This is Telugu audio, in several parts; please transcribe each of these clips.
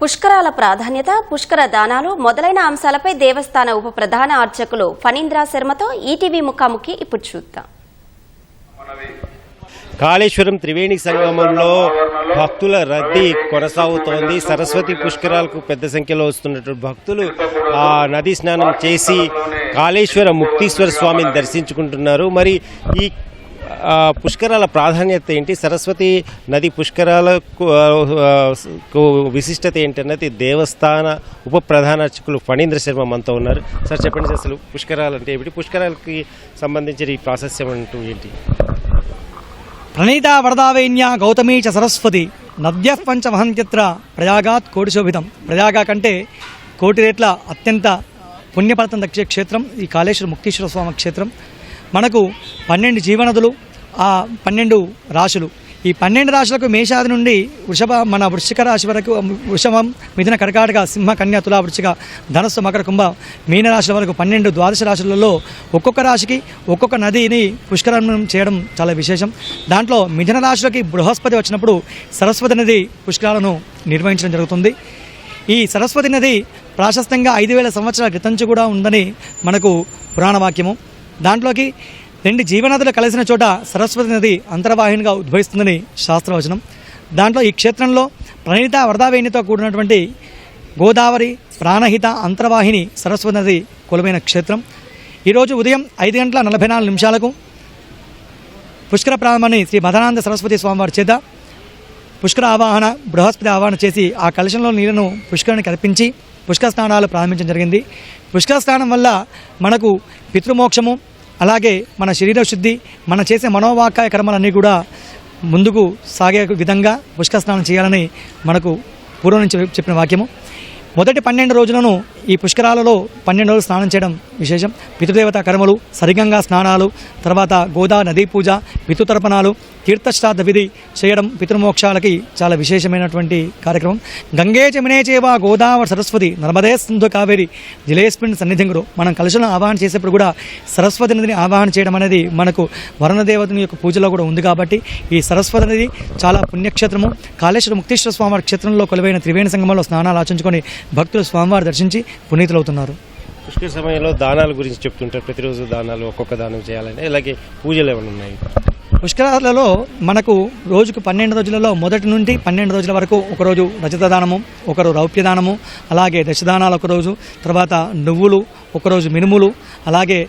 పుష్కరాల ప్రాధాన్యత, పుష్కర దానాలు మొదలైన అంశాలపై దేవస్థాన ఉప ప్రధాన అర్చకులు ఫణీంద్ర శర్మతో ఈటీవీ ముఖాముఖి ఇప్పుడు చూద్దాం. కాళేశ్వరం త్రివేణి సంగమంలో భక్తుల రద్దీ కొనసాగుతోంది. సరస్వతి పుష్కరాలకు పెద్ద సంఖ్యలో వస్తున్నటువంటి భక్తులు ఆ నదీ స్నానం చేసి కాళేశ్వర ముక్తీశ్వర స్వామిని దర్శించుకుంటున్నారు. మరి ఈ పుష్కరాల ప్రాధాన్యత ఏంటి, సరస్వతి నది పుష్కరాలకు విశిష్టత ఏంటన్నది దేవస్థాన ఉప ప్రధాన అర్చకులు ఫణీంద్ర శర్మ మనతో ఉన్నారు. సార్ చెప్పండి, అసలు పుష్కరాలు అంటే ఏమిటి, పుష్కరాలకి సంబంధించిన ఈ ప్రాశస్యం అంటూ ఏంటి? ప్రణీత వరదావేన్య గౌతమీ చ సరస్వతి నద్య పంచమహంత్యత్ర ప్రయాగాత్ కోటిశోభితం. ప్రయాగ కంటే కోటి రేట్ల అత్యంత పుణ్యఫలితం దక్కే క్షేత్రం ఈ కాళేశ్వర ముక్తీశ్వర స్వామి క్షేత్రం. మనకు 12 జీవనదులు, ఆ 12 రాశులు. ఈ 12 రాశులకు మేషాది నుండి వృశ్చిక రాశి వరకు, వృషభం, మిథున, కర్కాటక, సింహ, కన్య, తుల, వృశ్చిక, ధనస్సు, మకర, కుంభ, మీన రాశుల వరకు 12 ద్వాదశ రాశులలో ఒక్కొక్క రాశికి ఒక్కొక్క నదిని పుష్కరం చేయడం చాలా విశేషం. దాంట్లో మిథున రాశులకి బృహస్పతి వచ్చినప్పుడు సరస్వతి నది పుష్కరాలను నిర్వహించడం జరుగుతుంది. ఈ సరస్వతి నది ప్రాశస్తంగా 5000 సంవత్సరాల క్రితం కూడా ఉందని మనకు పురాణ వాక్యము. దాంట్లోకి 2 జీవనదులు కలిసిన చోట సరస్వతి నది అంతర్వాహినిగా ఉద్భవిస్తుందని శాస్త్రవచనం. దాంట్లో ఈ క్షేత్రంలో ప్రణీత వరదావేణితో కూడినటువంటి గోదావరి ప్రాణహిత అంతర్వాహిని సరస్వతి నది కొలువైన క్షేత్రం. ఈరోజు ఉదయం 5:44 పుష్కర ప్రారంభాన్ని శ్రీ మదనానంద సరస్వతి స్వామివారి చేత పుష్కర ఆవాహన, బృహస్పతి ఆవాహన చేసి ఆ కలశంలో నీళ్లను పుష్కరానికి అర్పించి పుష్కర స్నానాలు ప్రారంభించడం జరిగింది. పుష్కర స్నానం వల్ల మనకు పితృమోక్షము, అలాగే మన శరీర శుద్ధి, మనం చేసే మనోవాకాయ కర్మలన్నీ కూడా ముందుకు సాగే విధంగా పుష్కర స్నానం చేయాలని మనకు పూర్వం నుంచి చెప్పిన వాక్యము. మొదటి 12 రోజులను ఈ పుష్కరాలలో 12 రోజులు స్నానం చేయడం విశేషం. పితృదేవత కర్మలు, సరిగంగా స్నానాలు, తర్వాత గోదావరి నదీ పూజ, పితృతర్పణాలు, తీర్థశ్రాద్ధ విధి చేయడం పితృమోక్షాలకి చాలా విశేషమైనటువంటి కార్యక్రమం. గంగే జమునే చేవ గోదావరి సరస్వతి నర్మదే సింధు కావేరి జలేస్మిన్ సన్నిధింగురు. మనం కలశలను ఆవాహన చేసేప్పుడు కూడా సరస్వతి నదిని ఆవాహన చేయడం అనేది మనకు వరుణదేవతని యొక్క పూజలో కూడా ఉంది. కాబట్టి ఈ సరస్వతి నది చాలా పుణ్యక్షేత్రము. కాళేశ్వర ముక్తీశ్వర స్వామివారి క్షేత్రంలో కొలువైన త్రివేణి సంగమంలో స్నానాలు ఆచరించుకొని భక్తులు స్వామివారి దర్శించి పునీతులవుతున్నారు. పుష్కర సమయంలో దానాల గురించి చెప్తుంటారు, ప్రతిరోజు దానాలు, ఒక్కొక్క దానం చేయాలని, అలాగే పూజలు ఏమైనా ఉన్నాయి? పుష్కరాలలో మనకు రోజుకు 12 రోజులలో మొదటి నుండి 12 రోజుల వరకు ఒకరోజు రజత దానము, ఒకరు రౌప్య దానము, అలాగే దశదానాలు ఒకరోజు, తర్వాత నువ్వులు ఒకరోజు, మినుములు, అలాగే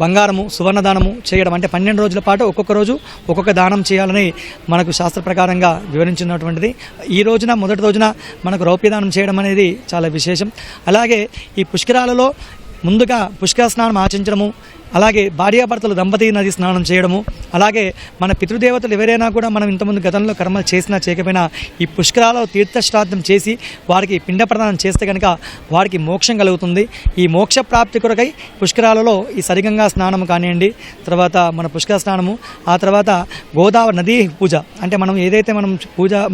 బంగారము, సువర్ణదానము చేయడం. అంటే 12 రోజుల పాటు ఒక్కొక్క రోజు ఒక్కొక్క దానం చేయాలని మనకు శాస్త్ర ప్రకారంగా వివరించినటువంటిది. ఈ రోజున మొదటి రోజున మనకు రౌప్యదానం చేయడం అనేది చాలా విశేషం. అలాగే ఈ పుష్కరాలలో ముందుగా పుష్కర స్నానం ఆచరించడము, అలాగే భార్యాభర్తలు దంపతి నది స్నానం చేయడము, అలాగే మన పితృదేవతలు ఎవరైనా కూడా మనం ఇంతకుముందు గతంలో కర్మలు చేసినా చేయకపోయినా ఈ పుష్కరాలలో తీర్థశ్రాద్ధం చేసి వారికి పిండ ప్రదానం చేస్తే కనుక వారికి మోక్షం కలుగుతుంది. ఈ మోక్ష ప్రాప్తి కొరకై పుష్కరాలలో ఈ సరిగంగా స్నానం కానివ్వండి, తర్వాత మన పుష్కర స్నానము, ఆ తర్వాత గోదావరి నదీ పూజ, అంటే మనం ఏదైతే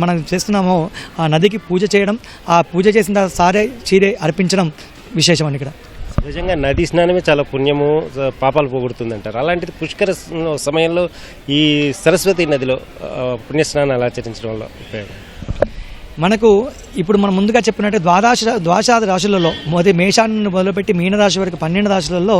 మనం చేస్తున్నామో ఆ నదికి పూజ చేయడం, ఆ పూజ చేసిన సారే చీరే అర్పించడం విశేషం అని ఇక్కడ. నిజంగా నదీ స్నానమే చాలా పుణ్యము, పాపాలు పోగొడుతుంది అంటారు. అలాంటిది పుష్కర సమయంలో ఈ సరస్వతి నదిలో పుణ్యస్నానాలు ఆచరించడం వల్ల ఉపయోగం మనకు ఇప్పుడు మనం ముందుగా చెప్పినట్టు ద్వాదశ రాశులలో మేషాన్ని మొదలుపెట్టి మీనరాశి వరకు 12 రాశులలో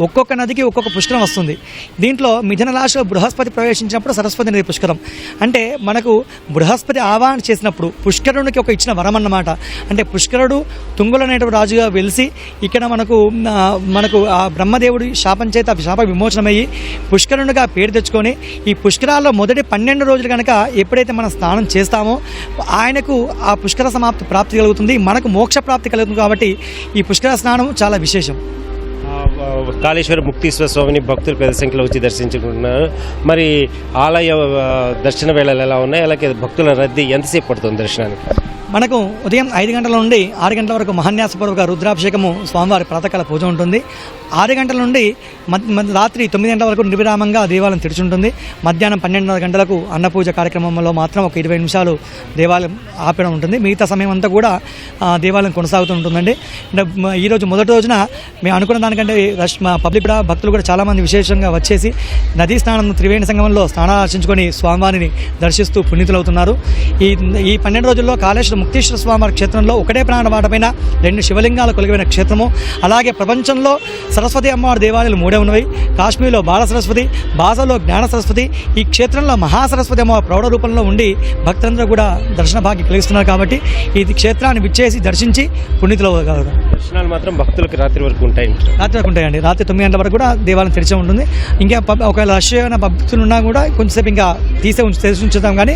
ఒక్కొక్క నదికి ఒక్కొక్క పుష్కరం వస్తుంది. దీంట్లో మిథున రాశిలో బృహస్పతి ప్రవేశించినప్పుడు సరస్వతి నది పుష్కరం. అంటే మనకు బృహస్పతి ఆవాహన చేసినప్పుడు పుష్కరునికి ఒక ఇచ్చిన వరం అన్నమాట. అంటే పుష్కరుడు తుంగులనేటువంటి రాజుగా వెలిసి ఇక్కడ మనకు ఆ బ్రహ్మదేవుడి శాపం చేత శాప విమోచనమయ్యి పుష్కరునిగా పేరు తెచ్చుకొని ఈ పుష్కరాల్లో మొదటి 12 రోజులు కనుక ఎప్పుడైతే మనం స్నానం చేస్తామో ఆయనకు ఆ పుష్కర సమాప్తి ప్రాప్తి కలుగుతుంది, మనకు మోక్ష ప్రాప్తి కలుగుతుంది. కాబట్టి ఈ పుష్కర స్నానం చాలా విశేషం. కాళేశ్వర ముక్తీశ్వర స్వామిని భక్తులు పెద్ద సంఖ్యలో వచ్చి దర్శించుకుంటున్నారు. మరి ఆలయ దర్శన వేళలు ఎలా ఉన్నాయి, అలాగే భక్తుల రద్దీ ఎంతసేపు పడుతుంది దర్శనానికి? మనకు ఉదయం 5 గంటల నుండి 6 గంటల వరకు మహాన్యాసపూర్వక రుద్రాభిషేకము స్వామివారి ప్రాతకాల పూజ ఉంటుంది. 6 గంటల నుండి రాత్రి 9 గంటల వరకు నిర్విరామంగా దేవాలయం తెరిచుంటుంది. మధ్యాహ్నం 12:30 గంటలకు అన్నపూజ కార్యక్రమంలో మాత్రం ఒక 20 నిమిషాలు దేవాలయం ఆపడం ఉంటుంది. మిగతా సమయం అంతా కూడా దేవాలయం కొనసాగుతూ ఉంటుందండి. ఈరోజు మొదటి రోజున మేము అనుకున్న దానికంటే పబ్లిక్ కూడా భక్తులు కూడా చాలామంది విశేషంగా వచ్చేసి నదీ స్నానం త్రివేణి సంగమంలో స్నానాలు ఆచరించుకొని స్వామివారిని దర్శిస్తూ పునీతులవుతున్నారు. ఈ 12 రోజుల్లో కాళేశ్వర కాళేశ్వర ముక్తేశ్వర స్వామివారి క్షేత్రంలో ఒకటే ప్రాణవాటపైన 2 శివలింగాలు కొలిగిన క్షేత్రము. అలాగే ప్రపంచంలో సరస్వతి అమ్మవారి దేవాలయాలు 3 ఉన్నవి. కాశ్మీర్లో బాల సరస్వతి, బాజాలో జ్ఞాన సరస్వతి, ఈ క్షేత్రంలో మహాసరస్వతి అమ్మవారి ప్రౌఢ రూపంలో ఉండి భక్తులందరూ కూడా దర్శన భాగ్యం కలిగిస్తున్నారు. కాబట్టి ఈ క్షేత్రాన్ని విచ్చేసి దర్శించి పుణ్యతులు అవ్వగలరు. దర్శనాలు మాత్రం భక్తులకు రాత్రి వరకు ఉంటాయి. రాత్రి వరకు ఉంటాయండి. రాత్రి 9 గంటల వరకు కూడా దేవాలయం తెరిచే ఉంటుంది. ఇంకా ఒకవేళ రష్ అయిన భక్తులు ఉన్నా కూడా కొంచెంసేపు ఇంకా తెరిచి ఉంచుతాం, కానీ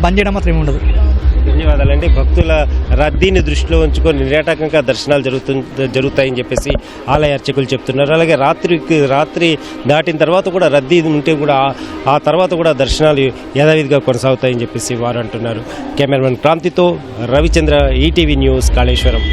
బంద్ చేయడం మాత్రం ఏమి ఉండదు. ధన్యవాదాలండి. భక్తుల రద్దీని దృష్టిలో ఉంచుకొని నిరాటకంగా దర్శనాలు జరుగుతాయని చెప్పేసి ఆలయ అర్చకులు చెప్తున్నారు. అలాగే రాత్రి దాటిన తర్వాత కూడా రద్దీ ఉంటే కూడా ఆ తర్వాత కూడా దర్శనాలు యథావిధిగా కొనసాగుతాయని చెప్పేసి వారు అంటున్నారు. కెమెరామెన్ క్రాంతితో రవిచంద్ర, ఈటీవీ న్యూస్, కాళేశ్వరం.